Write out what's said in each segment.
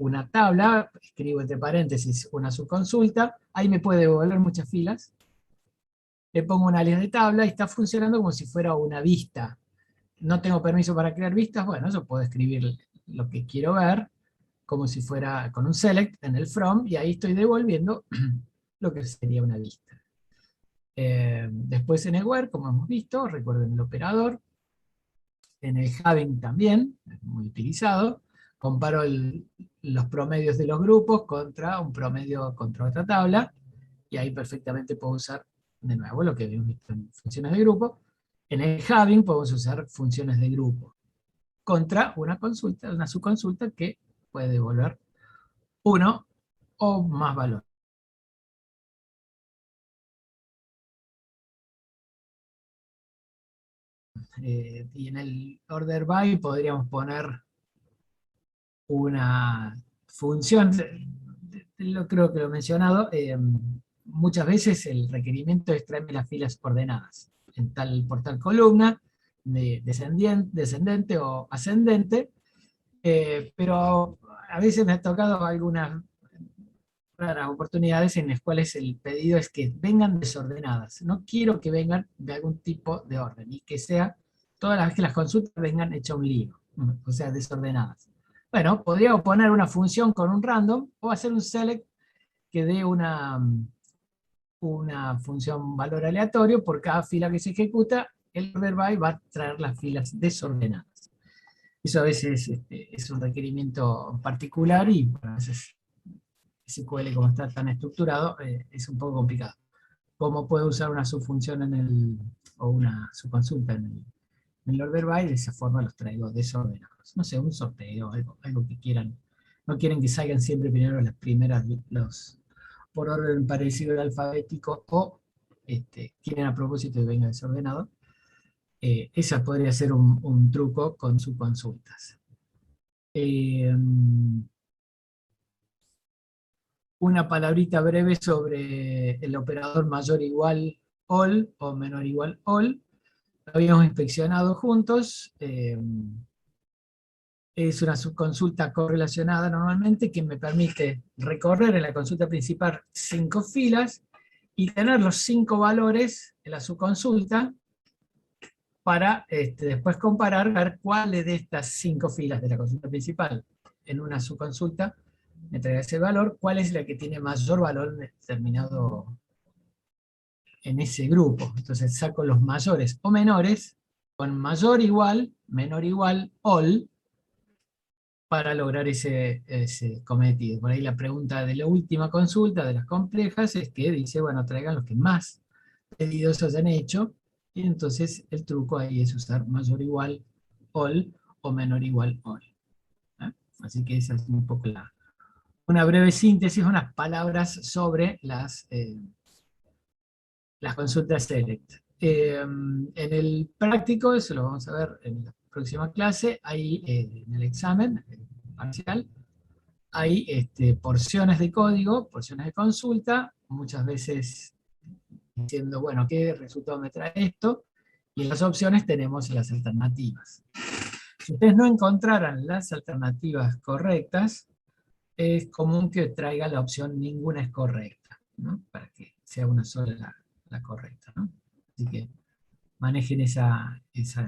una tabla, escribo entre paréntesis una subconsulta, ahí me puede devolver muchas filas, le pongo una línea de tabla y está funcionando como si fuera una vista. No tengo permiso para crear vistas, bueno, yo puedo escribir lo que quiero ver, como si fuera con un select en el from, y ahí estoy devolviendo lo que sería una vista. Después en el where, como hemos visto, recuerden el operador, en el having también, es muy utilizado, comparo los promedios de los grupos contra un promedio contra otra tabla, y ahí perfectamente puedo usar, de nuevo, lo que habíamos visto en funciones de grupo. En el having podemos usar funciones de grupo contra una consulta, una subconsulta que puede devolver uno o más valor. Y en el order by podríamos poner una función, creo que lo he mencionado, muchas veces el requerimiento es traerme las filas ordenadas, por tal columna, descendente o ascendente, pero a veces me ha tocado algunas raras oportunidades en las cuales el pedido es que vengan desordenadas. No quiero que vengan de algún tipo de orden y que sea, todas las veces que las consultas vengan hechas un lío, o sea, desordenadas. Bueno, podría poner una función con un random o hacer un select que dé una función valor aleatorio por cada fila que se ejecuta, el order by va a traer las filas desordenadas. Eso a veces es un requerimiento particular y a veces SQL, como está tan estructurado, es un poco complicado. ¿Cómo puedo usar una subfunción o una subconsulta en el order by? De esa forma los traigo desordenados. No sé, un sorteo, algo que quieran. No quieren que salgan siempre primero las primeras, por orden parecido al alfabético, o quieren a propósito que venga desordenado. Esa podría ser un truco con subconsultas. Una palabrita breve sobre el operador mayor igual all o menor igual all. Lo habíamos inspeccionado juntos. Es una subconsulta correlacionada normalmente que me permite recorrer en la consulta principal 5 filas y tener los 5 valores en la subconsulta para después comparar, ver cuáles de estas 5 filas de la consulta principal en una subconsulta me trae ese valor, cuál es la que tiene mayor valor determinado en ese grupo. Entonces saco los mayores o menores con mayor igual, menor igual, all, para lograr ese cometido. Por ahí la pregunta de la última consulta, de las complejas, es que dice, bueno, traigan los que más pedidos hayan hecho, y entonces el truco ahí es usar mayor igual, all, o menor igual, all. ¿Eh? Así que esa es un poco una breve síntesis, unas palabras sobre las consultas select. En el práctico, eso lo vamos a ver en la próxima clase, hay en el examen parcial, hay porciones de código, porciones de consulta, muchas veces diciendo, bueno, ¿qué resultado me trae esto? Y en las opciones tenemos las alternativas. Si ustedes no encontraran las alternativas correctas, es común que traiga la opción ninguna es correcta, ¿no? Para que sea una sola la correcta, ¿no? Así que manejen esa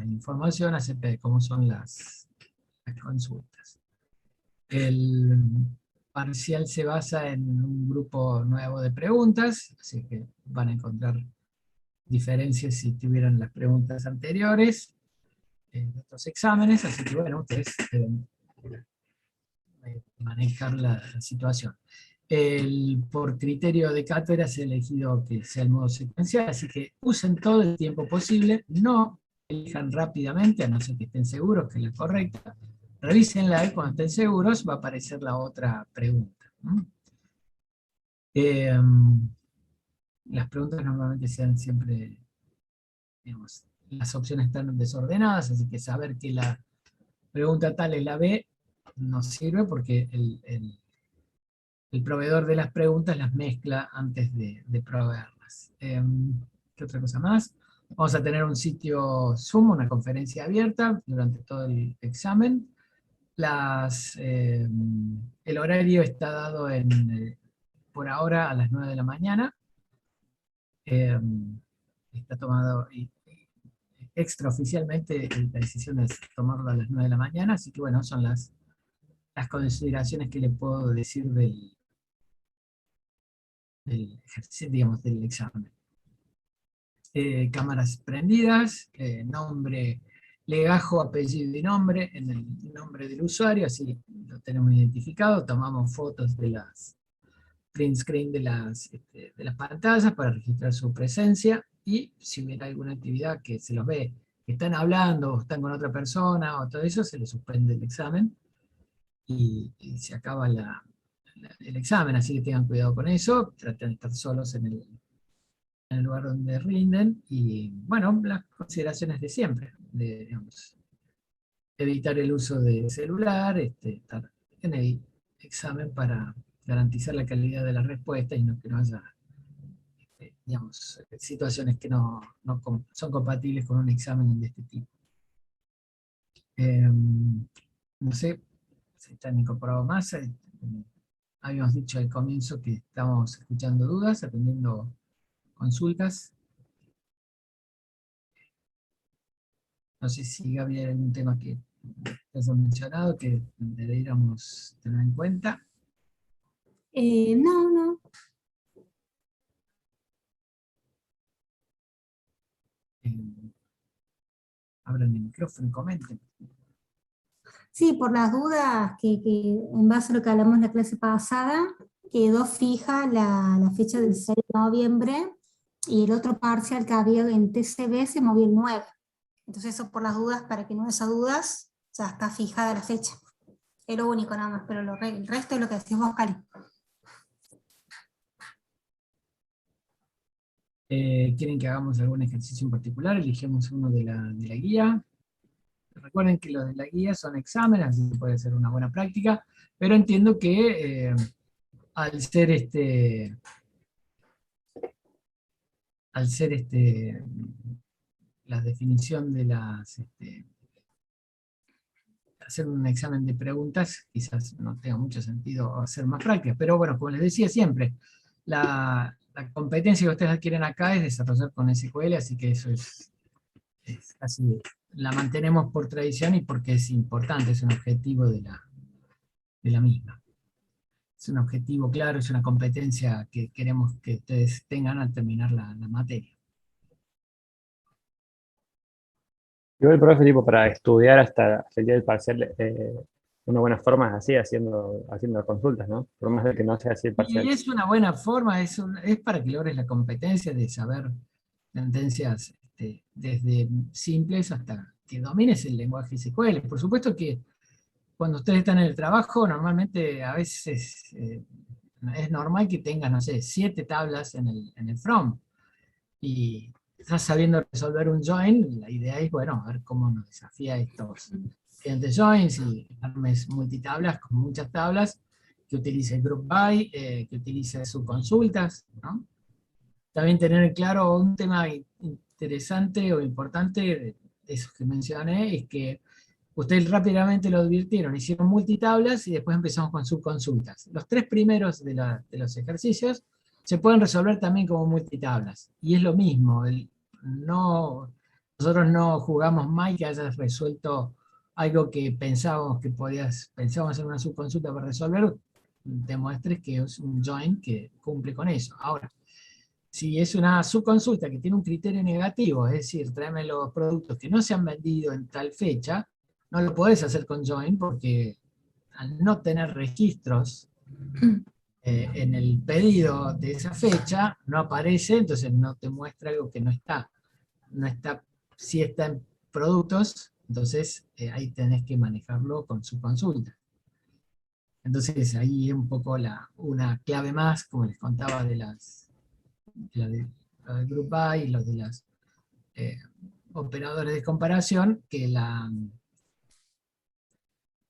información acerca de cómo son las consultas. El parcial se basa en un grupo nuevo de preguntas, así que van a encontrar diferencias si tuvieran las preguntas anteriores en estos exámenes, así que bueno, ustedes deben manejar la situación. Por criterio de cátedra se ha elegido que sea el modo secuencial, así que usen todo el tiempo posible, no elijan rápidamente, a no ser que estén seguros que es la correcta, revísenla y cuando estén seguros va a aparecer la otra pregunta. Las preguntas normalmente sean siempre, digamos, las opciones están desordenadas, así que saber que la pregunta tal es la B no sirve porque el proveedor de las preguntas las mezcla antes de proveerlas. ¿Qué otra cosa más? Vamos a tener un sitio Zoom, una conferencia abierta durante todo el examen. El el horario está dado por ahora a las 9 de la mañana. Eh, Está tomado extraoficialmente, la decisión es tomarlo a las 9 de la mañana, así que bueno, son las consideraciones que le puedo decir del ejercicio, digamos, del examen. Cámaras prendidas, nombre, legajo, apellido y nombre en el nombre del usuario, así lo tenemos identificado. Tomamos fotos de las print screen de las pantallas para registrar su presencia, y si hubiera alguna actividad que se los ve que están hablando o están con otra persona o todo eso, se les suspende el examen y se acaba el examen, así que tengan cuidado con eso, traten de estar solos en el lugar donde rinden, y bueno, las consideraciones de siempre, digamos, evitar el uso de celular, estar en el examen para garantizar la calidad de la respuesta y no que no haya, digamos, situaciones que son compatibles con un examen de este tipo. No sé si están incorporados más. Habíamos dicho al comienzo que estamos escuchando dudas, atendiendo consultas. No sé si Gaby hay algún tema que has mencionado que deberíamos tener en cuenta. No, no. Abran el micrófono y comenten. Sí, por las dudas, que en base a lo que hablamos en la clase pasada, quedó fija la fecha del 6 de noviembre y el otro parcial que había en TCB se movió el 9. Entonces eso por las dudas, para que no haya dudas, ya está fijada la fecha. Es lo único nada más, pero el resto es lo que decís vos, Cali. ¿Quieren que hagamos algún ejercicio en particular? Elegimos uno de la guía. Recuerden que los de la guía son exámenes, así que puede ser una buena práctica, pero entiendo que al ser la definición de hacer un examen de preguntas, quizás no tenga mucho sentido hacer más prácticas, pero bueno, como les decía siempre, la competencia que ustedes adquieren acá es desarrollar con SQL, así que eso es así, la mantenemos por tradición y porque es importante, es un objetivo de la misma. Es un objetivo claro, es una competencia que queremos que ustedes tengan al terminar la materia. Igual, profe, tipo, para estudiar hasta el día del parcial, una buena forma es así, haciendo consultas, ¿no? Por más de que no sea así el Y parcial. es una buena forma, es para que logres la competencia de saber tendencias desde simples hasta que domines el lenguaje SQL. Por supuesto que cuando ustedes están en el trabajo, normalmente a veces es normal que tengas, no sé, 7 tablas en el from. Y estás sabiendo resolver un join, la idea es, bueno, a ver cómo nos desafía estos clientes joins y armes multitablas con muchas tablas, que utilice group by, que utilice subconsultas, ¿no? También tener claro un tema interesante o importante de esos que mencioné, es que ustedes rápidamente lo advirtieron, hicieron multitablas y después empezamos con subconsultas. Los 3 primeros de los ejercicios se pueden resolver también como multitablas. Y es lo mismo, nosotros no jugamos mal que hayas resuelto algo que pensábamos hacer una subconsulta para resolver, demuestres que es un join que cumple con eso. Ahora, si es una subconsulta que tiene un criterio negativo, es decir, tráeme los productos que no se han vendido en tal fecha, no lo podés hacer con join porque al no tener registros en el pedido de esa fecha, no aparece, entonces no te muestra algo que no está. No está, si está en productos, entonces ahí tenés que manejarlo con su consulta. Entonces ahí es un poco una clave más, como les contaba lo del Group By y los de los operadores de comparación, que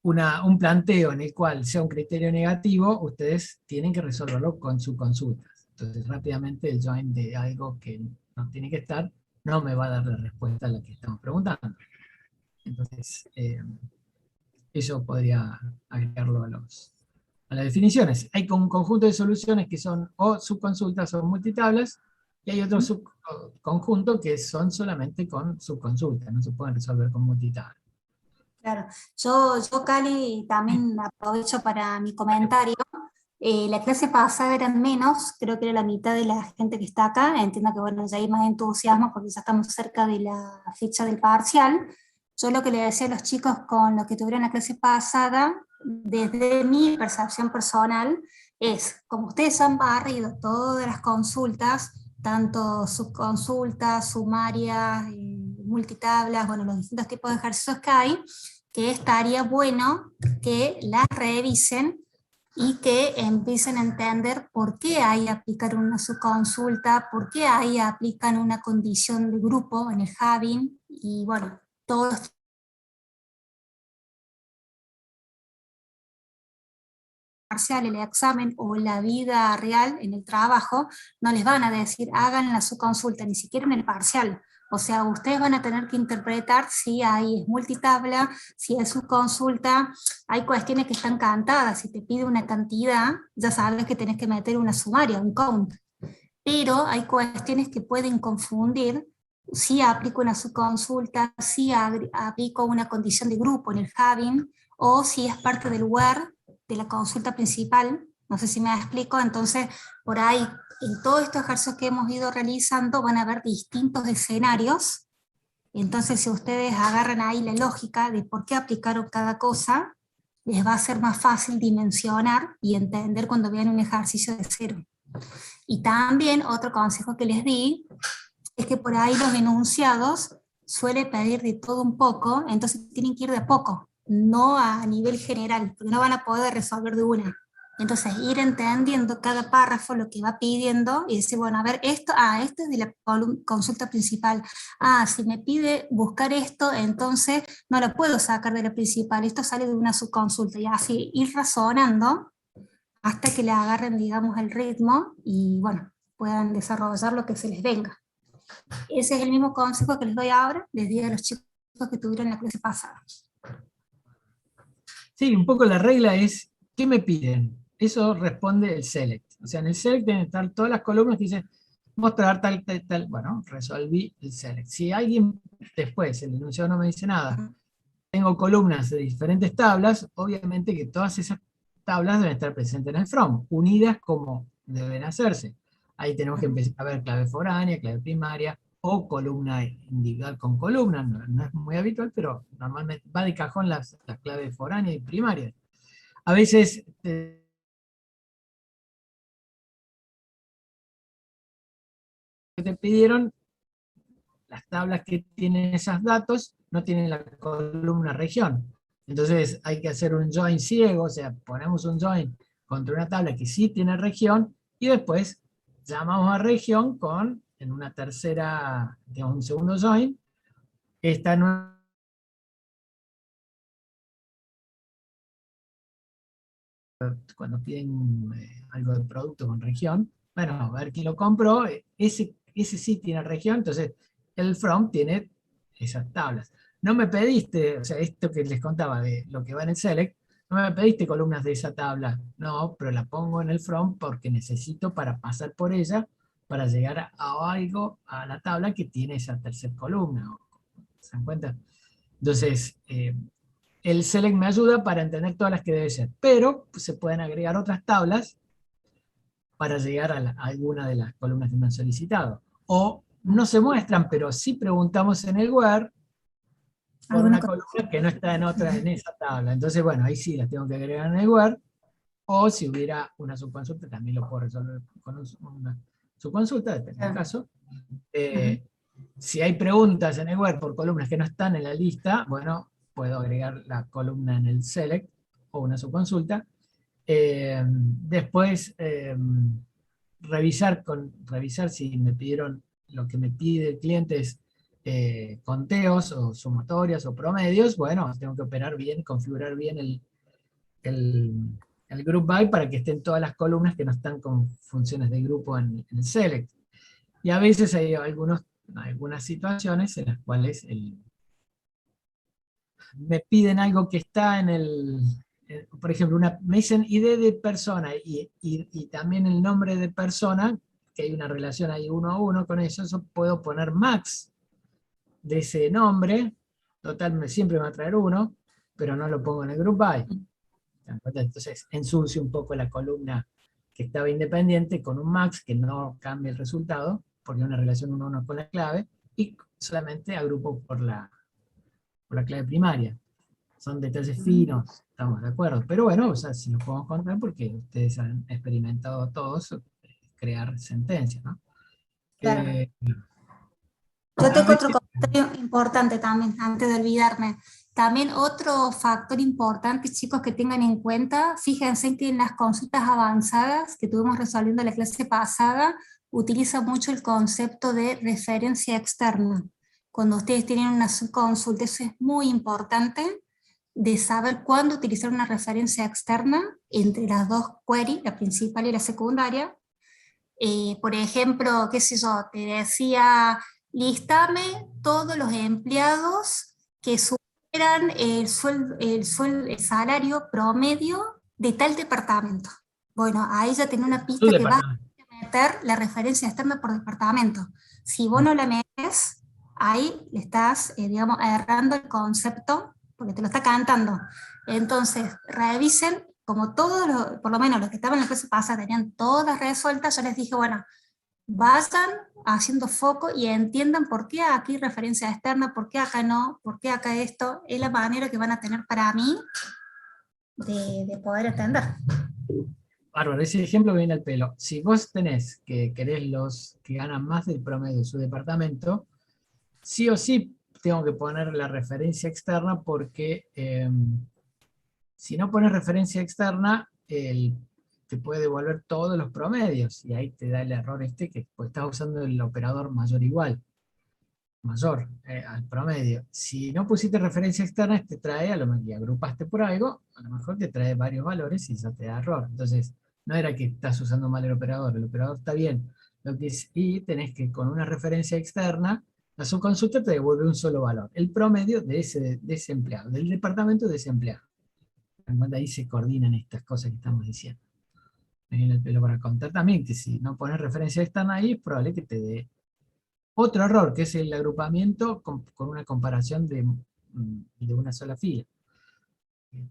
un planteo en el cual sea un criterio negativo, ustedes tienen que resolverlo con sus consultas. Entonces rápidamente el join de algo que no tiene que estar, no me va a dar la respuesta a la que estamos preguntando. Entonces, eso podría agregarlo a las definiciones. Hay un conjunto de soluciones que son o subconsultas o multitablas, y hay otro subconjunto que son solamente con subconsultas, no se pueden resolver con multitabla. Claro, yo Cali, también aprovecho para mi comentario. La clase pasada eran menos, creo que era la mitad de la gente que está acá. Entiendo que bueno, ya hay más entusiasmo porque ya estamos cerca de la fecha del parcial. Yo lo que le decía a los chicos con lo que tuvieron la clase pasada, desde mi percepción personal, es, como ustedes han barrido todas las consultas, tanto subconsultas, sumarias, multitablas, bueno, los distintos tipos de ejercicios que hay, que estaría bueno que las revisen y que empiecen a entender por qué ahí aplican una subconsulta, por qué ahí aplican una condición de grupo en el Having, y bueno, todos parcial, el examen o la vida real en el trabajo, no les van a decir hagan la subconsulta, ni siquiera en el parcial. O sea, ustedes van a tener que interpretar si ahí es multitabla, si es subconsulta. Hay cuestiones que están cantadas, si te pide una cantidad, ya sabes que tenés que meter una sumaria, un count. Pero hay cuestiones que pueden confundir si aplico una subconsulta, si aplico una condición de grupo en el Having, o si es parte del where de la consulta principal. No sé si me explico. Entonces, por ahí, en todos estos ejercicios que hemos ido realizando, van a haber distintos escenarios. Entonces, si ustedes agarran ahí la lógica de por qué aplicaron cada cosa, les va a ser más fácil dimensionar y entender cuando vean un ejercicio de cero. Y también otro consejo que les di es que por ahí los enunciados suele pedir de todo un poco, entonces tienen que ir de a poco, no a nivel general, porque no van a poder resolver de una. Entonces ir entendiendo cada párrafo lo que va pidiendo y decir, bueno, a ver, esto es de la consulta principal. Si me pide buscar esto, entonces no lo puedo sacar de la principal, esto sale de una subconsulta, y así ir razonando hasta que le agarren, digamos, el ritmo y, bueno, puedan desarrollar lo que se les venga. Ese es el mismo consejo que les doy ahora, les di a los chicos que tuvieron la clase pasada. Sí, un poco la regla es, ¿qué me piden? Eso responde el select. O sea, en el select deben estar todas las columnas que dicen, mostrar tal, tal, tal. Bueno, resolví el select. Si alguien después, el enunciado no me dice nada, tengo columnas de diferentes tablas, obviamente que todas esas tablas deben estar presentes en el from, unidas como deben hacerse. Ahí tenemos que empezar a ver clave foránea, clave primaria, o columna individual con columna, no es muy habitual, pero normalmente va de cajón las claves foránea y primaria. A veces te pidieron las tablas que tienen esos datos, no tienen la columna región. Entonces hay que hacer un join ciego, o sea, ponemos un join contra una tabla que sí tiene región, y después llamamos a región con, en una tercera, digamos, un segundo join, esta nueva. Cuando piden algo de producto con región, bueno, a ver quién lo compró, ese sí tiene región, entonces el from tiene esas tablas. No me pediste, o sea, esto que les contaba de lo que va en el select, no me pediste columnas de esa tabla, no, pero la pongo en el from porque necesito para pasar por ella, para llegar a algo, a la tabla que tiene esa tercera columna. ¿Se dan cuenta? Entonces, el select me ayuda para entender todas las que debe ser, pero se pueden agregar otras tablas para llegar a alguna de las columnas que me han solicitado. O no se muestran, pero sí preguntamos en el where por una columna que no está en esa tabla. Entonces, bueno, ahí sí las tengo que agregar en el where, o si hubiera una subconsulta, también lo puedo resolver con una subconsulta, depende del caso. Si hay preguntas en el where por columnas que no están en la lista, bueno, puedo agregar la columna en el select o una subconsulta. Después, revisar si me pidieron, lo que me pide el cliente es conteos o sumatorias o promedios. Bueno, tengo que operar bien, configurar bien el group by para que estén todas las columnas que no están con funciones de grupo en el select. Y a veces hay algunas situaciones en las cuales me piden algo que está en por ejemplo, me dicen ID de persona y también el nombre de persona, que hay una relación ahí 1 a 1 con eso puedo poner max de ese nombre, total siempre me va a traer 1, pero no lo pongo en el group by. Entonces ensucio un poco la columna que estaba independiente con un max que no cambie el resultado, porque hay una relación 1 a 1 con la clave, y solamente agrupo por la clave primaria. Son detalles finos, estamos de acuerdo. Pero bueno, o sea, si lo podemos contar porque ustedes han experimentado todos crear sentencias, ¿no? Claro. Eh, Yo a tengo ver, otro comentario importante también, antes de olvidarme. También otro factor importante, chicos, que tengan en cuenta, fíjense que en las consultas avanzadas que estuvimos resolviendo la clase pasada, utiliza mucho el concepto de referencia externa. Cuando ustedes tienen una subconsulta, eso es muy importante, de saber cuándo utilizar una referencia externa entre las dos queries, la principal y la secundaria. Por ejemplo, qué sé yo, te decía, listame todos los empleados que superan el salario promedio de tal departamento. Bueno, ahí ya tenés una tu pista que vas departamento. a meter la referencia externa por departamento. Si vos no la metes, ahí le estás, digamos, errando el concepto, porque te lo está cantando. Entonces, revisen, como todos, por lo menos los que estaban en la clase pasada tenían todas resueltas, yo les dije, bueno, vayan haciendo foco y entiendan por qué aquí referencia externa, por qué acá no, por qué acá esto, es la manera que van a tener para mí de poder entender. Bárbaro, ese ejemplo viene al pelo. Si vos tenés que querés los que ganan más del promedio de su departamento, sí o sí tengo que poner la referencia externa porque si no pones referencia externa, te puede devolver todos los promedios y ahí te da el error que pues, estás usando el operador mayor igual, mayor al promedio. Si no pusiste referencia externa, te trae, a lo mejor y agrupaste por algo, a lo mejor te trae varios valores y ya te da error. Entonces, no era que estás usando mal el operador está bien. Y tenés que con una referencia externa, la subconsulta te devuelve un solo valor, el promedio de ese empleado, del departamento de ese empleado. Ahí se coordinan estas cosas que estamos diciendo. Me viene el pelo para contar también que si no pones referencia externa ahí, es probable que te dé otro error, que es el agrupamiento con una comparación de una sola fila.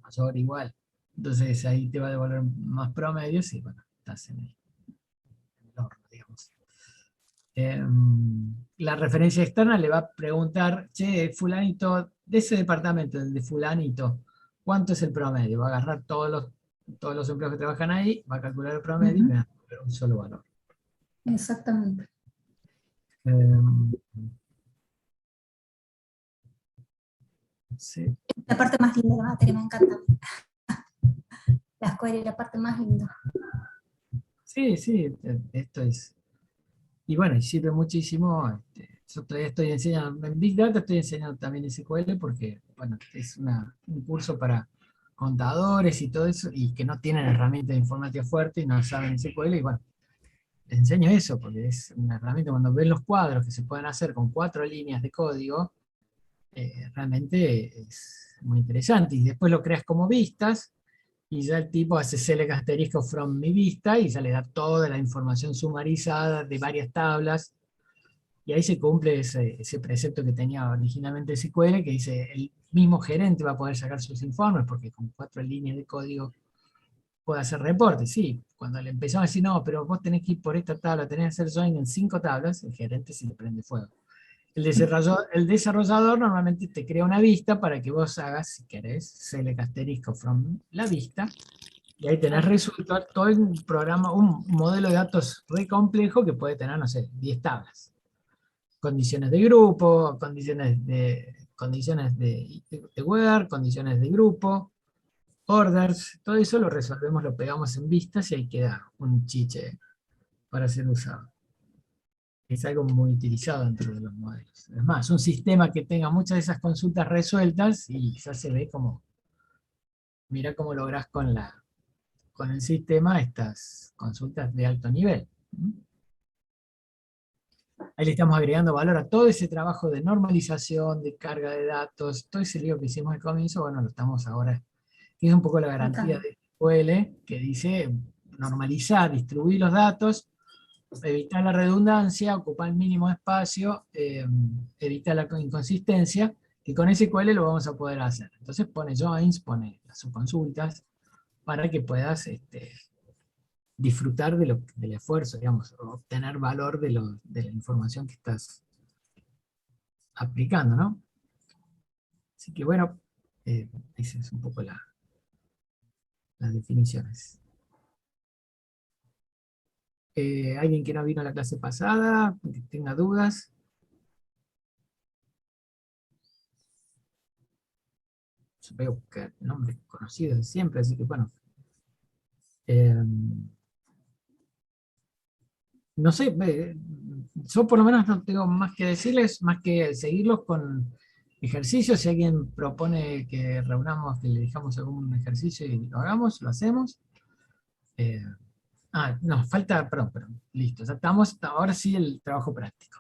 Mayor igual. Entonces ahí te va a devolver más promedios y bueno, estás en el horno, digamos. La referencia externa le va a preguntar, che, fulanito, de ese departamento, el de fulanito, ¿cuánto es el promedio? Va a agarrar todos los empleados que trabajan ahí, va a calcular el promedio y me va a dar un solo valor. Exactamente. Sí. La parte más linda de la materia, me encanta. La escuela es la parte más linda. Sí, sí, esto es. Y bueno, y sirve muchísimo. Yo todavía estoy enseñando, en Big Data estoy enseñando también SQL porque, bueno, es un curso para contadores y todo eso, y que no tienen herramientas de informática fuerte y no saben SQL, y bueno, les enseño eso, porque es una herramienta, cuando ven los cuadros que se pueden hacer con 4 líneas de código, realmente es muy interesante, y después lo creas como vistas, y ya el tipo hace select asterisco from mi vista, y ya le da toda la información sumarizada de varias tablas, y ahí se cumple ese precepto que tenía originalmente SQL, que dice, el mismo gerente va a poder sacar sus informes, porque con 4 líneas de código puede hacer reportes. Sí, cuando le empezamos a decir, no, pero vos tenés que ir por esta tabla, tenés que hacer join en 5 tablas, el gerente se le prende fuego. El desarrollador normalmente te crea una vista para que vos hagas, si querés, select asterisco from la vista, y ahí tenés resuelto todo un programa, un modelo de datos re complejo que puede tener, no sé, 10 tablas. Condiciones de grupo, condiciones de where, condiciones de grupo, orders, todo eso lo resolvemos, lo pegamos en vistas y ahí queda un chiche para ser usado. Es algo muy utilizado dentro de los modelos. Es más, un sistema que tenga muchas de esas consultas resueltas y ya se ve como, mira cómo lográs con el sistema estas consultas de alto nivel. Ahí le estamos agregando valor a todo ese trabajo de normalización, de carga de datos, todo ese lío que hicimos al comienzo, bueno, lo estamos ahora que es un poco la garantía de SQL, que dice normalizar, distribuir los datos, evitar la redundancia, ocupar el mínimo espacio, evitar la inconsistencia, que con SQL lo vamos a poder hacer. Entonces pone joins, pone las subconsultas, para que puedas disfrutar del esfuerzo, digamos, obtener valor de la información que estás aplicando, ¿no? Así que bueno, esa es un poco las definiciones. ¿Alguien que no vino a la clase pasada, que tenga dudas? Yo veo que nombres conocidos de siempre, así que bueno. No sé, yo por lo menos no tengo más que decirles, más que seguirlos con ejercicios. Si alguien propone que reunamos, que le dejamos algún ejercicio y lo hagamos, lo hacemos. No, falta, perdón, listo, ya estamos, ahora sí el trabajo práctico.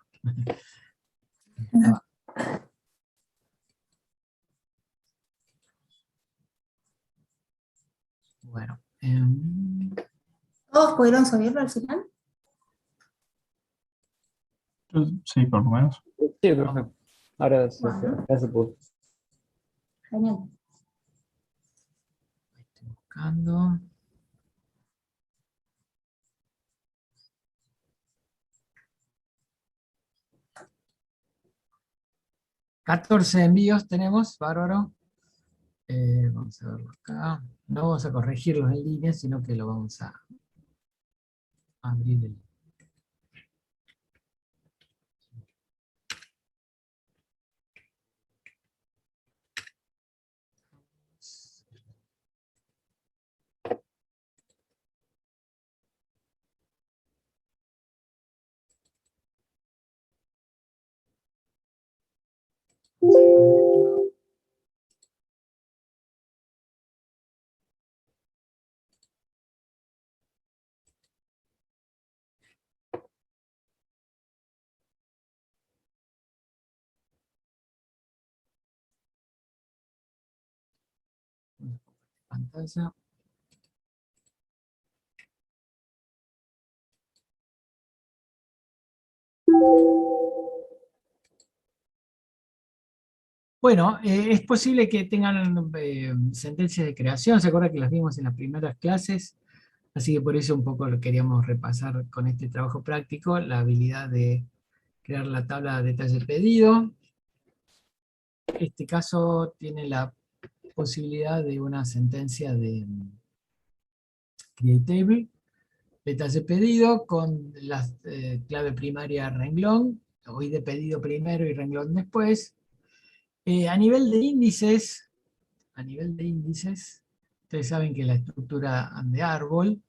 Bueno. ¿Todos pudieron subirlo al final? Sí, por lo menos. Sí, perfecto. Ahora Bueno. ya se pudo. Genial. Estoy buscando. $14 envíos tenemos, bárbaro. Vamos a verlo acá. No vamos a corregirlo en línea, sino que lo vamos a abrir el... pantalla. Bueno, es posible que tengan sentencias de creación, se acuerda que las vimos en las primeras clases, así que por eso un poco lo queríamos repasar con este trabajo práctico, la habilidad de crear la tabla de detalle pedido. Este caso tiene la posibilidad de una sentencia de create table, detalle pedido con la clave primaria renglón, o id pedido primero y renglón después. A nivel de índices, ustedes saben que la estructura de árbol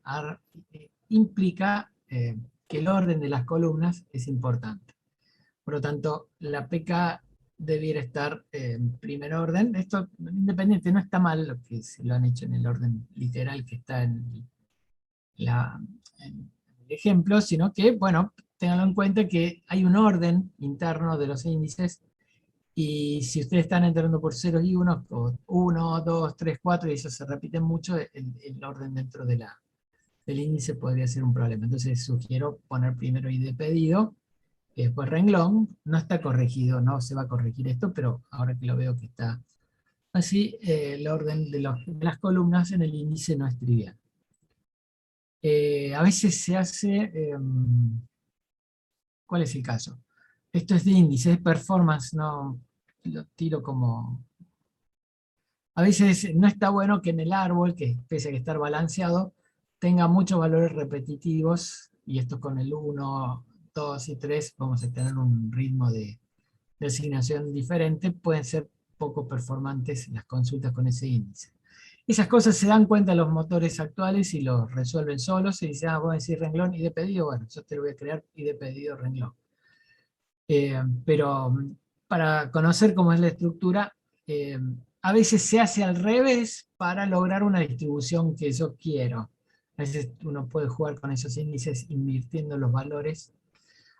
implica que el orden de las columnas es importante. Por lo tanto, la PK debiera estar en primer orden. Esto, independiente, no está mal lo que se lo han hecho en el orden literal que está en el ejemplo, sino que, bueno, tenganlo en cuenta que hay un orden interno de los índices, y si ustedes están entrando por 0 y 1, o 1, 2, 3, 4, y eso se repiten mucho, el orden dentro del índice podría ser un problema. Entonces sugiero poner primero id pedido, y después renglón. No está corregido, no se va a corregir esto, pero ahora que lo veo que está así, el orden de las columnas en el índice no es trivial. A veces se hace, ¿cuál es el caso? Esto es de índice, es performance, no lo tiro como... A veces no está bueno que en el árbol, que pese a que estar balanceado, tenga muchos valores repetitivos, y esto con el 1, 2 y 3 vamos a tener un ritmo de asignación diferente, pueden ser poco performantes las consultas con ese índice. Esas cosas se dan cuenta los motores actuales y los resuelven solos, y dicen, voy a decir renglón y de pedido, bueno, yo te lo voy a crear y de pedido renglón. Pero para conocer cómo es la estructura, a veces se hace al revés para lograr una distribución que yo quiero. A veces uno puede jugar con esos índices invirtiendo los valores.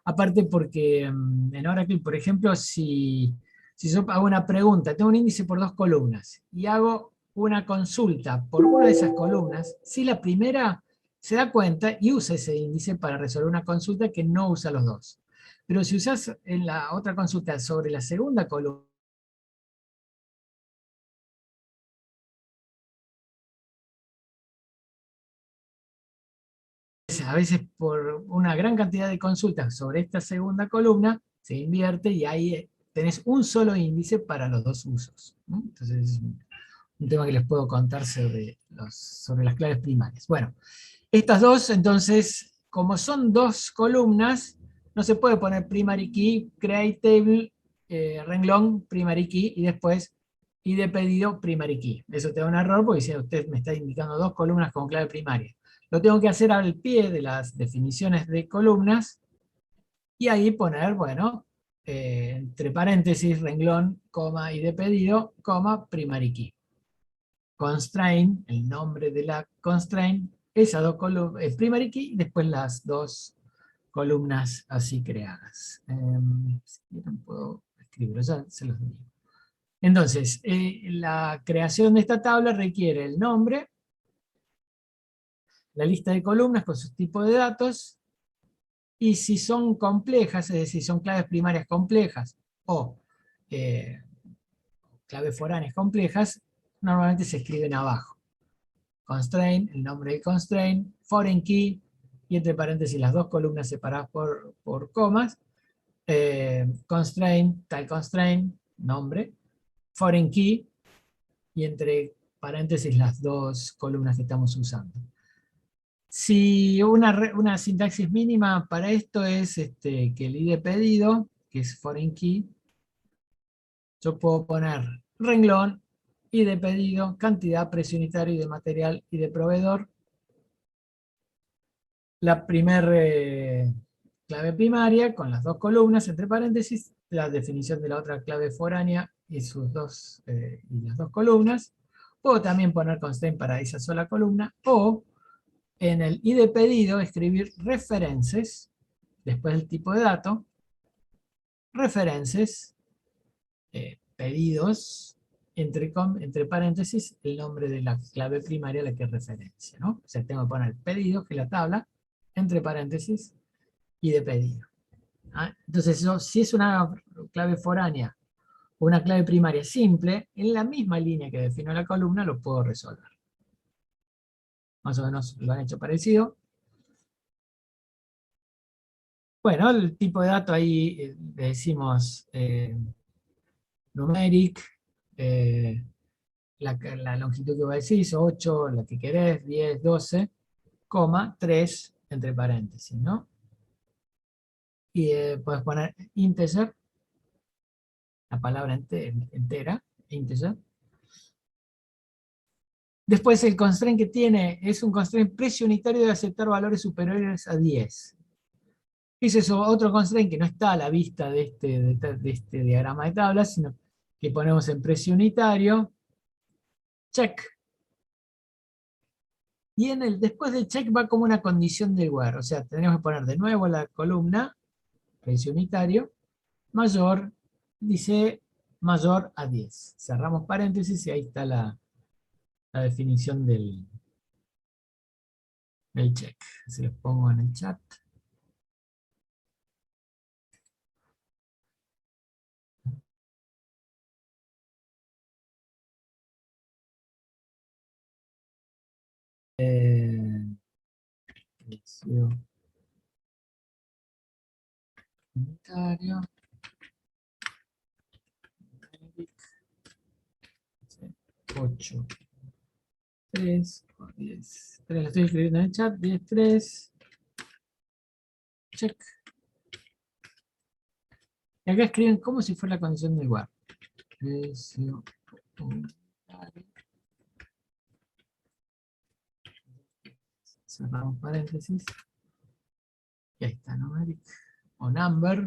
Aparte porque en Oracle, por ejemplo, si yo hago una pregunta, tengo un índice por 2 columnas, y hago una consulta por una de esas columnas, si la primera se da cuenta y usa ese índice para resolver una consulta que no usa los dos. Pero si usas en la otra consulta sobre la segunda columna, a veces por una gran cantidad de consultas sobre esta segunda columna, se invierte y ahí tenés un solo índice para los dos usos, ¿no? Entonces es un tema que les puedo contar sobre las claves primarias. Bueno, estas dos, entonces, como son dos columnas, no se puede poner primary key, create table, renglón, primary key, y después id pedido, primary key. Eso te da un error porque si usted me está indicando dos columnas con clave primaria. Lo tengo que hacer al pie de las definiciones de columnas, y ahí poner, bueno, entre paréntesis, renglón, coma, id pedido, coma, primary key. Constraint, el nombre de la constraint, esas dos columnas, primary key, y después las dos columnas así creadas. Si quieren puedo escribirlo, ya se los digo. Entonces, la creación de esta tabla requiere el nombre, la lista de columnas con sus tipos de datos, y si son complejas, es decir, son claves primarias complejas o claves foráneas complejas, normalmente se escriben abajo. Constraint, el nombre del constraint, foreign key, y entre paréntesis las dos columnas separadas por comas, constraint, tal constraint, nombre, foreign key, y entre paréntesis las dos columnas que estamos usando. Si una sintaxis mínima para esto es que el id pedido, que es foreign key, yo puedo poner renglón, id pedido, cantidad, precio unitario y de material y de proveedor. La primera clave primaria con las dos columnas, entre paréntesis, la definición de la otra clave foránea y, y las dos columnas. Puedo también poner constraint para esa sola columna, o en el id pedido escribir references, después del tipo de dato, references, pedidos, entre paréntesis, el nombre de la clave primaria a la que referencia, ¿no? O sea, tengo que poner pedidos, que es la tabla, entre paréntesis, y de pedido. ¿Ah? Entonces, si es una clave foránea o una clave primaria simple, en la misma línea que defino la columna lo puedo resolver. Más o menos lo han hecho parecido. Bueno, el tipo de dato ahí le decimos numeric, la longitud que va a decir, 8, la que querés, 10, 12, coma, 3, entre paréntesis, ¿no? Y puedes poner integer, la palabra entera, integer. Después el constraint que tiene es un constraint precio unitario de aceptar valores superiores a 10. Ese es otro constraint que no está a la vista de este diagrama de tablas, sino que ponemos en precio unitario, check. Y después del check va como una condición de where, o sea, tenemos que poner de nuevo la columna, precio unitario, mayor, dice mayor a 10. Cerramos paréntesis y ahí está la definición del check. Se los pongo en el chat. Precio unitario. 8, 3, 10. 3 lo estoy escribiendo en el chat. 10, 3. Check. Y acá escriben como si fuera la condición del where. Precio unitario. Cerramos paréntesis. Y ahí está, numeric o number,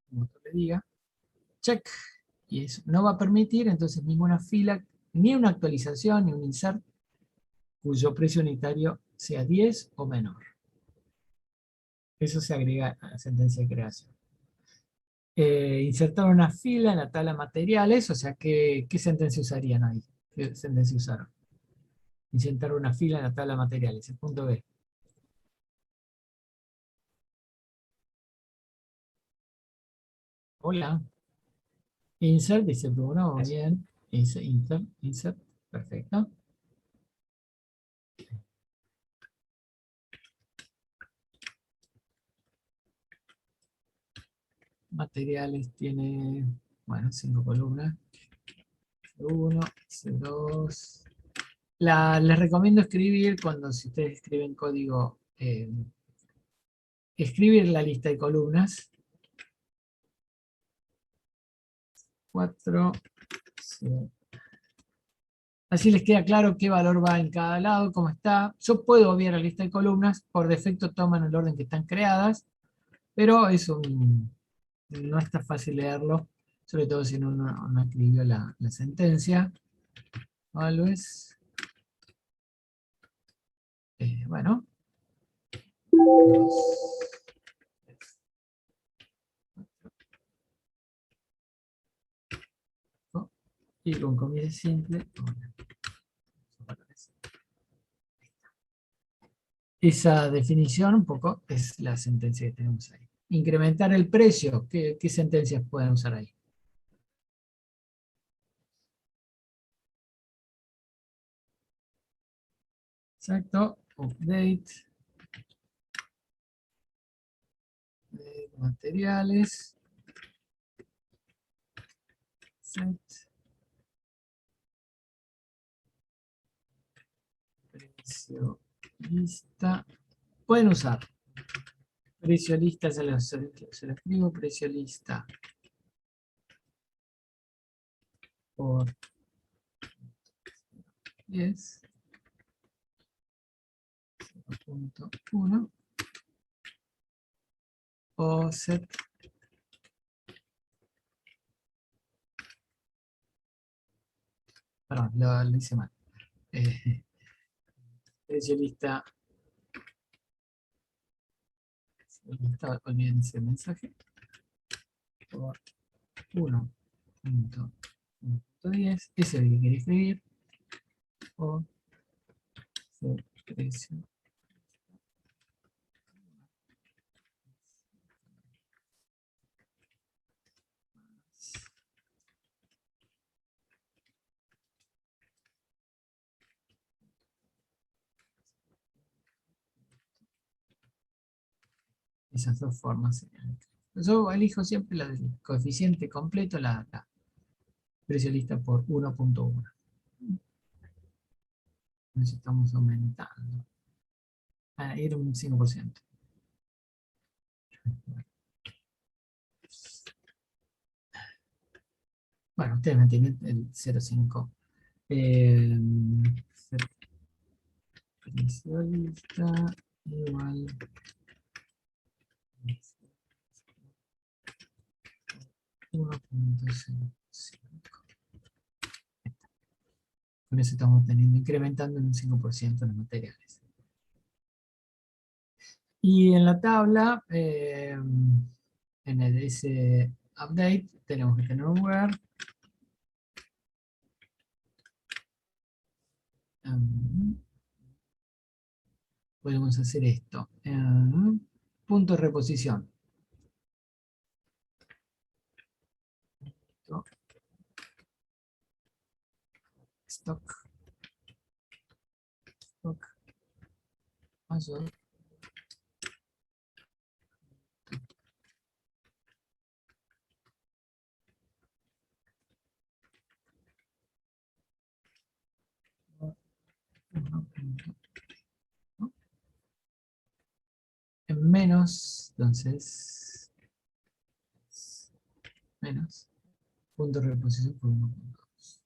como tú le diga. Check. Y eso no va a permitir entonces ninguna fila, ni una actualización, ni un insert, cuyo precio unitario sea 10 o menor. Eso se agrega a la sentencia de creación. Insertar una fila en la tabla materiales, o sea, ¿qué sentencia usarían ahí? ¿Qué sentencia usaron? Insertar una fila en la tabla de materiales, el punto B. Hola. Insert, dice Bruno, bien. Insert, perfecto. Materiales tiene, bueno, 5 columnas. C1, C2. Les recomiendo escribir, si ustedes escriben código, escribir la lista de columnas. 4, así les queda claro qué valor va en cada lado, cómo está. Yo puedo obviar la lista de columnas, por defecto toman el orden que están creadas, pero eso no es tan fácil leerlo, sobre todo si uno no escribió la sentencia. Always. Bueno. 2, 3, 4, y con comillas simple. Esa definición un poco es la sentencia que tenemos ahí. Incrementar el precio, ¿qué sentencias pueden usar ahí? Exacto, update. Materiales. Set. Precio lista. Pueden usar precio lista, se lo escribo, precio lista por 10, 0.1, o set perdón, lo hice mal. Precio lista, olviden ese mensaje, por 1.10, ese es el que quiere escribir, o set precio. Esas dos formas serían. Yo elijo siempre la del coeficiente completo, la precio lista por 1.1. Estamos aumentando. Ir un 5%. Bueno, ustedes mantienen el 0.5. Precio lista igual 1.05. Con eso estamos incrementando en un 5% los materiales. Y en la tabla, en ese update, tenemos que tener un where. Podemos hacer esto. Punto de reposición. Stock. Mayor. En menos, entonces, menos, punto de reposición por 1.2.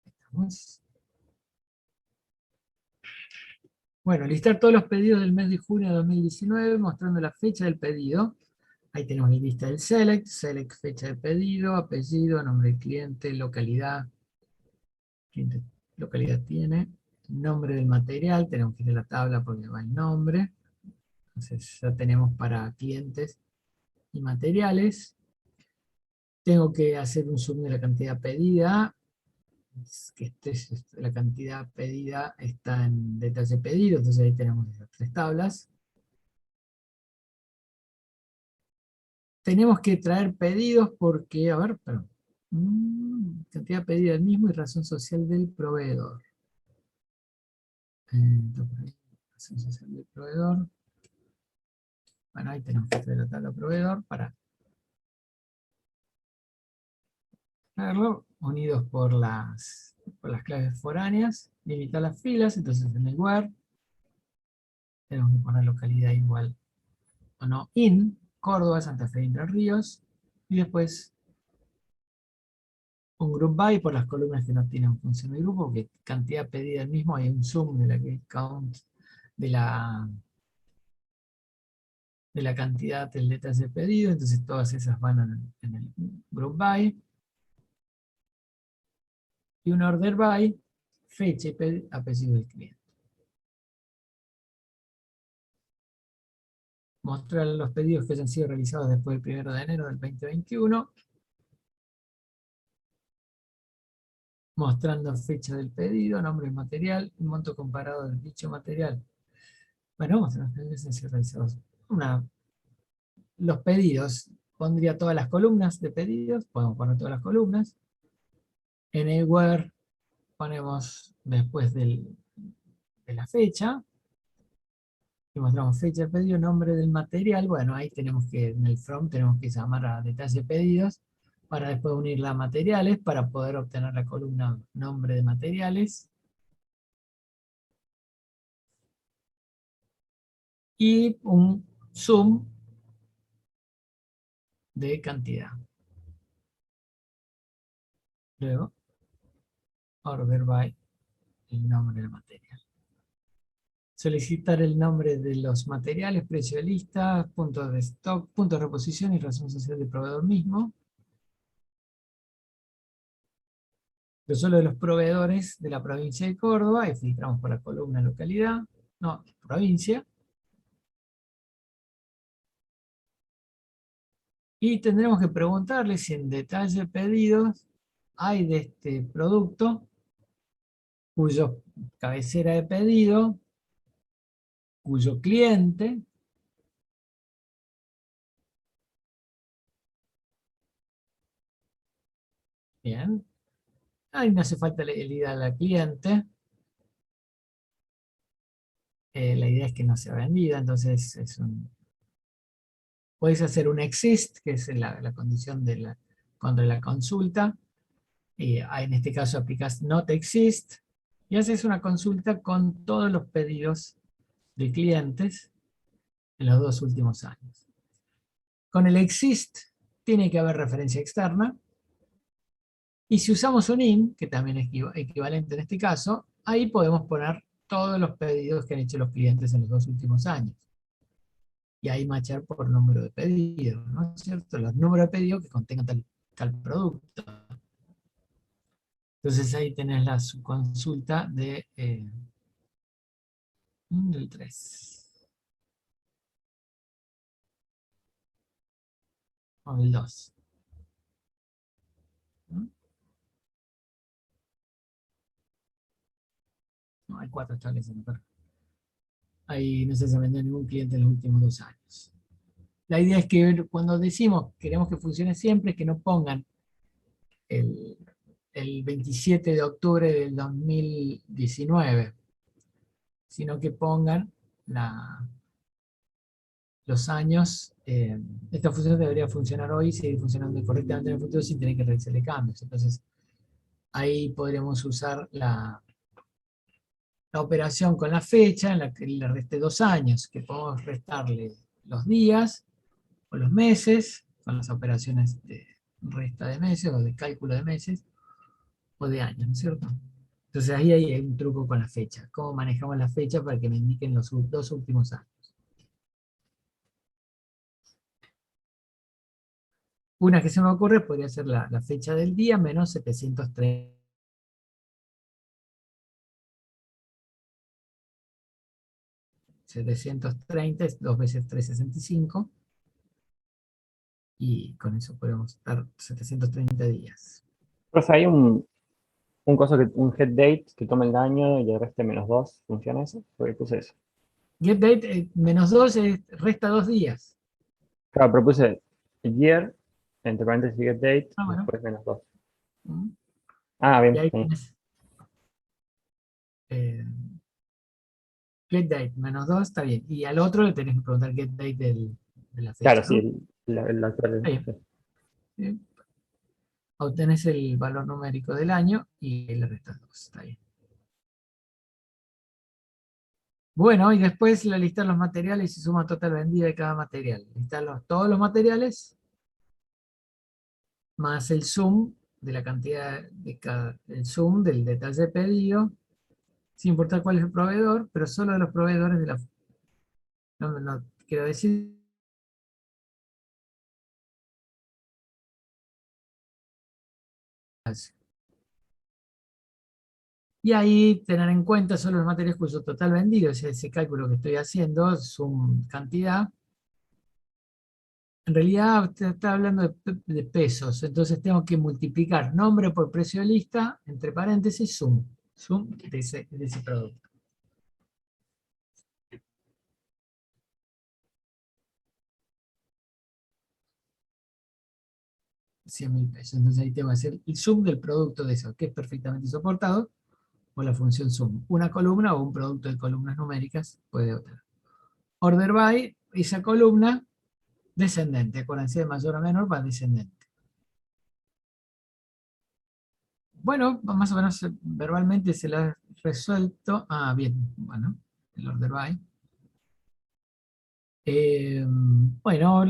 Estamos. Bueno, listar todos los pedidos del mes de junio de 2019, mostrando la fecha del pedido. Ahí tenemos la lista del select, fecha de pedido, apellido, nombre del cliente, localidad. Localidad tiene, nombre del material, tenemos que ir a la tabla porque va el nombre. Entonces ya tenemos para clientes y materiales. Tengo que hacer un zoom de la cantidad pedida, que la cantidad pedida está en detalle pedido, entonces ahí tenemos esas tres tablas. Tenemos que traer pedidos porque, a ver, perdón, cantidad pedida del mismo y razón social del proveedor. Razón social del proveedor. Bueno, ahí tenemos que traer la tabla proveedor para verlo, unidos por las claves foráneas, limitar las filas, entonces en el where tenemos que poner localidad igual o no, in, Córdoba, Santa Fe, Entre Ríos, y después un group by por las columnas que no tienen función de grupo, porque cantidad pedida del mismo, hay un zoom de la count de la cantidad del detalle pedido, entonces todas esas van en el group by. Y un order by, fecha y apellido del cliente. Mostrar los pedidos que hayan sido realizados después del 1 de enero del 2021. Mostrando fecha del pedido, nombre del material y monto comparado de dicho material. Bueno, vamos a los pedidos que han sido realizados. Los pedidos, pondría todas las columnas de pedidos, podemos poner todas las columnas. En el where ponemos después de la fecha, y mostramos fecha de pedido, nombre del material. Bueno, ahí tenemos que, en el from, tenemos que llamar a detalle pedidos, para después unirla a materiales, para poder obtener la columna nombre de materiales. Y un sum de cantidad. Luego, order by el nombre del material. Solicitar el nombre de los materiales, precio de lista, puntos de stock, puntos de reposición y razón social del proveedor mismo. Pero solo de los proveedores de la provincia de Córdoba, y filtramos por la columna localidad, no, provincia. Y tendremos que preguntarle si en detalle pedidos hay de este producto cuyo cabecera de pedido, cuyo cliente bien, ahí no hace falta el ir a la cliente, la idea es que no sea vendida, entonces puedes hacer un exist, que es la condición contra la consulta, y en este caso aplicas not exist, y haces una consulta con todos los pedidos de clientes en los 2 últimos años. Con el exist tiene que haber referencia externa, y si usamos un in, que también es equivalente en este caso, ahí podemos poner todos los pedidos que han hecho los clientes en los 2 últimos años. Y ahí machar por número de pedidos, ¿no es cierto? Los números de pedidos que contengan tal producto. Entonces ahí tenés la subconsulta del 3. O del 2. ¿No? No, hay 4 establecidos, pero ahí no se ha vendido ningún cliente en los últimos 2 años. La idea es que cuando decimos queremos que funcione siempre, que no pongan el 27 de octubre del 2019, sino que pongan los años. Esta función debería funcionar hoy y seguir funcionando correctamente en el futuro sin tener que realizarle cambios. Entonces, ahí podríamos usar la operación con la fecha, en la que le reste 2 años, que podemos restarle los días o los meses, con las operaciones de resta de meses o de cálculo de meses, o de años, ¿no es cierto? Entonces ahí hay un truco con la fecha. ¿Cómo manejamos la fecha para que me indiquen los 2 últimos años? Una que se me ocurre podría ser la fecha del día menos 730. 730 es 2 veces 365. Y con eso podemos estar 730 días. Profe, hay un coso un head date que tome el año y le reste -2. ¿Funciona eso? Porque puse eso. Get date, -2 resta 2 días. Claro, propuse el year, entre paréntesis get date, Ah, y bueno. después -2. Mm. Ah, Y bien. ahí tienes get date -2, está bien. Y al otro le tenés que preguntar get date de la fecha, Claro, sí, ¿no? el actual. Está bien. Bien. Obtenés el valor numérico del año y le restas 2, está bien. Bueno, y después la listar los materiales y suma total vendida de cada material. Listar todos los materiales más el sum de la cantidad de el sum del detalle pedido, sin importar cuál es el proveedor, pero solo de los proveedores de la... No quiero decir... Y ahí tener en cuenta solo los materiales cuyo total vendido, o sea, ese cálculo que estoy haciendo, sum cantidad, en realidad usted está hablando de pesos, entonces tengo que multiplicar nombre por precio de lista, entre paréntesis, sum de ese producto. 100.000 pesos. Entonces ahí tengo que hacer el sum del producto de eso, que es perfectamente soportado por la función sum. Una columna o un producto de columnas numéricas puede obtener. Order by, esa columna descendente. Acuérdense, de mayor a menor va descendente. Bueno, más o menos verbalmente se la ha resuelto. Ah, bien, bueno, el order by. Bueno,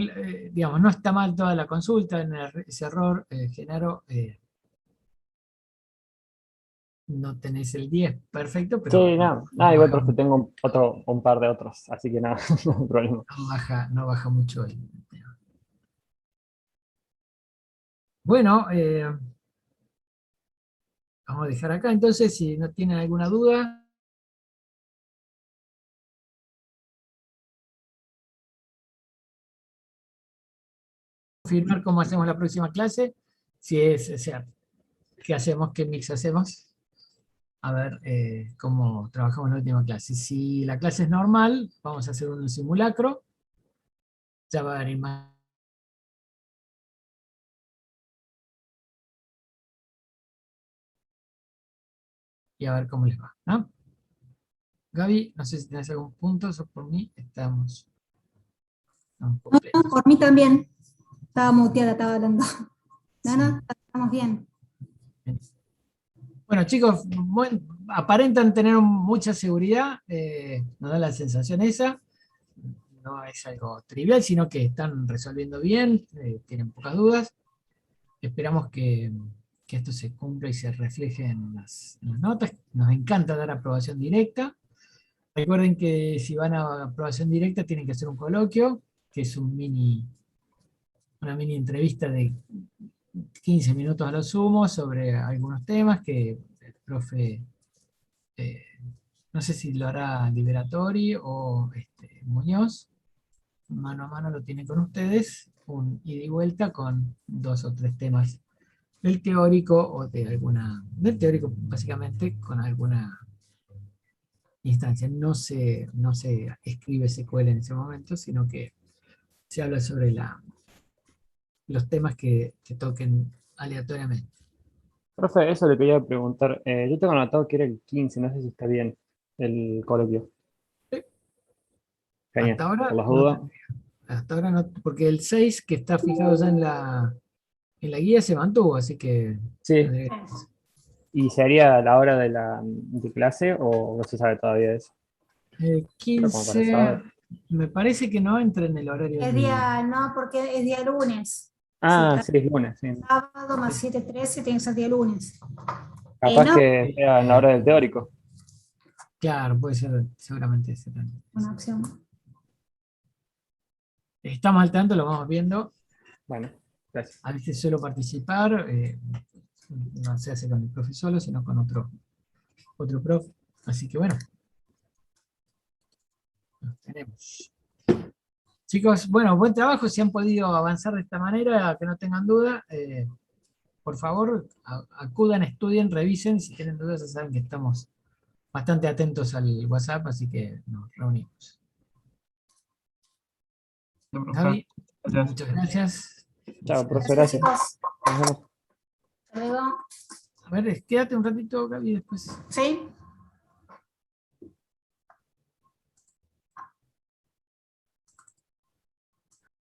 digamos, no está mal toda la consulta, en ese error genero, no tenés el 10, perfecto, pero Sí, no, no, igual, baja, profe, tengo un par de otros, así que nada, no hay problema. no baja mucho el tema. Bueno, vamos a dejar acá entonces, si no tienen alguna duda. Confirmar cómo hacemos la próxima clase, si es, o sea, qué hacemos, qué mix hacemos. A ver cómo trabajamos en la última clase. Si la clase es normal, vamos a hacer un simulacro. Ya va a venir más. Y a ver cómo les va, ¿no? Gaby, no sé si tenés algún punto, eso por mí estamos No, completos. por mí también. Estaba muteada, estaba hablando. Sí. No, estamos bien. Bueno, chicos, aparentan tener mucha seguridad, nos da la sensación esa. No es algo trivial, sino que están resolviendo bien, tienen pocas dudas. Esperamos que esto se cumpla y se refleje en las notas. Nos encanta dar aprobación directa. Recuerden que si van a aprobación directa tienen que hacer un coloquio, que es una mini entrevista de 15 minutos a lo sumo sobre algunos temas que el profe, eh, no sé si lo hará Liberatori o Muñoz, mano a mano lo tiene con ustedes, un ida y vuelta con 2 o 3 temas del teórico o del teórico básicamente con alguna instancia. No se escribe SQL en ese momento, sino que se habla sobre los temas que toquen aleatoriamente. Profe, eso le quería preguntar. Yo tengo anotado que era el 15, no sé si está bien el coloquio. Sí. Genial, Hasta ahora por las no dudas. tendría. Hasta ahora no, porque el 6 que está fijado ya en la guía se mantuvo, así que Sí, tendría que... ¿y sería la hora de clase o no se sabe todavía eso? Pero como para 15, saber. me parece que no entra en el horario Es día, no, porque es día lunes. Si Ah, está sí, es lunes, sí. sábado más 7:13, tiene que ser día lunes. Capaz No, que sea en la hora del teórico. Claro, puede ser, seguramente ese también. una opción. Estamos al tanto, lo vamos viendo. Bueno, gracias. A veces suelo participar, no se hace con el profe solo, sino con otro profe. Así que bueno. los tenemos. Chicos, bueno, buen trabajo, si han podido avanzar de esta manera, que no tengan duda, por favor, acudan, estudien, revisen, si tienen dudas ya saben que estamos bastante atentos al WhatsApp, así que nos reunimos. Gaby, Gracias. muchas gracias. Chao, profesor, gracias. Nos vemos. Hasta luego. A ver, quédate un ratito, Gaby, después. Sí.